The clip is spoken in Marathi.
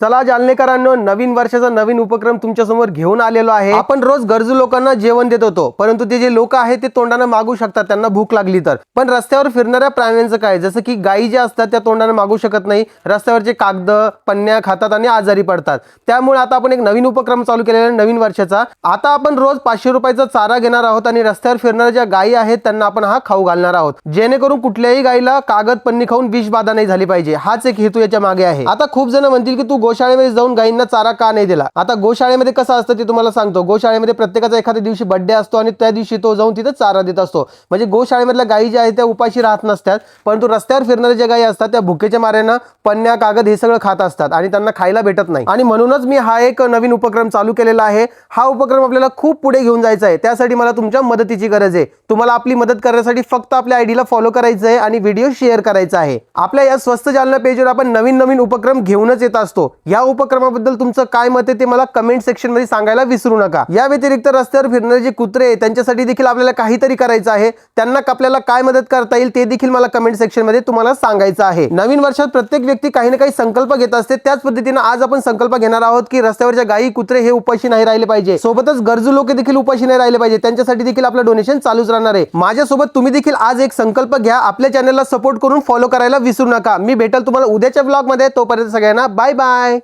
चला जालनेकरांनो, नवीन वर्षाचा नवीन उपक्रम तुमच्या समोर घेऊन आलेलो आहे। आपण रोज गरजू लोकांना जेवण देत होतो, परंतु ते जे लोक आहेत ते तोंडाने मागू शकतात त्यांना भूक लागली तर, पण रस्त्यावर फिरणाऱ्या प्राण्यांचं काय? जसं की गायी ज्या असतात त्या तोंडाने मागू शकत नाही, रस्त्यावरचे कागद पन्न्या खातात आणि आजारी पडतात। त्यामुळे आता आपण एक नवीन उपक्रम चालू केलेला आहे नवीन वर्षाचा। आता आपण रोज 500 रुपयाचा चारा घेणार आहोत आणि रस्त्यावर फिरणाऱ्या ज्या गायी आहेत त्यांना आपण हा खाऊ घालणार आहोत, जेणेकरून कुठल्याही गायीला कागद पन्नी खाऊन विषबाधा नाही झाली पाहिजे। हाच एक हेतू याच्या मागे आहे। आता खूप जण म्हणतील की तू गोशाळेमध्ये जाऊन गायींना चारा का नाही दिला? आता गोशाळेमध्ये कसं असतं ते तुम्हाला सांगतो। गोशाळेमध्ये प्रत्येकाचा एखाद्या दिवशी बर्थडे असतो आणि त्या दिवशी तो जाऊन तिथे चारा देत असतो। म्हणजे गोशाळेमधल्या गायी ज्या आहेत त्या उपाशी राहत नसतात, परंतु रस्त्यावर फिरणाऱ्या ज्या गायी असतात त्या भुकेच्या माऱ्यानं पन्न्या कागद हे सगळं खात असतात आणि त्यांना खायला भेटत नाही। आणि म्हणूनच मी हा एक नवीन उपक्रम चालू केलेला आहे। हा उपक्रम आपल्याला खूप पुढे घेऊन जायचा आहे, त्यासाठी मला तुमच्या मदतीची गरज आहे। तुम्हाला आपली मदत करण्यासाठी फक्त आपल्या आयडीला फॉलो करायचं आहे आणि व्हिडिओ शेअर करायचा आहे। आपल्या या स्वस्त जालना पेजवर आपण नवीन नवीन उपक्रम घेऊनच येत असतो। या उपक्रमाबद्दल तुमचं काय मत आहे ते मला कमेंट सेक्शन मध्ये सांगायला विसरू नका। या व्यतिरिक्त रस्त्यावर फिरणारे जे कुत्रे आहेत त्यांच्यासाठी देखील आपल्याला काहीतरी करायचं आहे। त्यांना आपल्याला काय मदत करता येईल ते देखील मला कमेंट सेक्शन मध्ये तुम्हाला सांगायचं आहे। नवीन वर्षात प्रत्येक व्यक्ती काही ना काही संकल्प घेत असते, त्याच पद्धतीने आज आपण संकल्प घेणार आहोत की रस्त्यावरच्या गायी कुत्रे हे उपाशी नाही राहिले पाहिजे, सोबतच गरजू लोक देखील उपाशी नाही राहिले पाहिजे, त्यांच्यासाठी देखील आपलं डोनेशन चालूच राहणार आहे। माझ्यासोबत तुम्ही देखील आज एक संकल्प घ्या, आपल्या चॅनलला सपोर्ट करून फॉलो करायला विसरू नका। मी भेटेल तुम्हाला उद्याच्या ब्लॉग मध्ये, तोपर्यंत सगळ्यांना बाय बाय।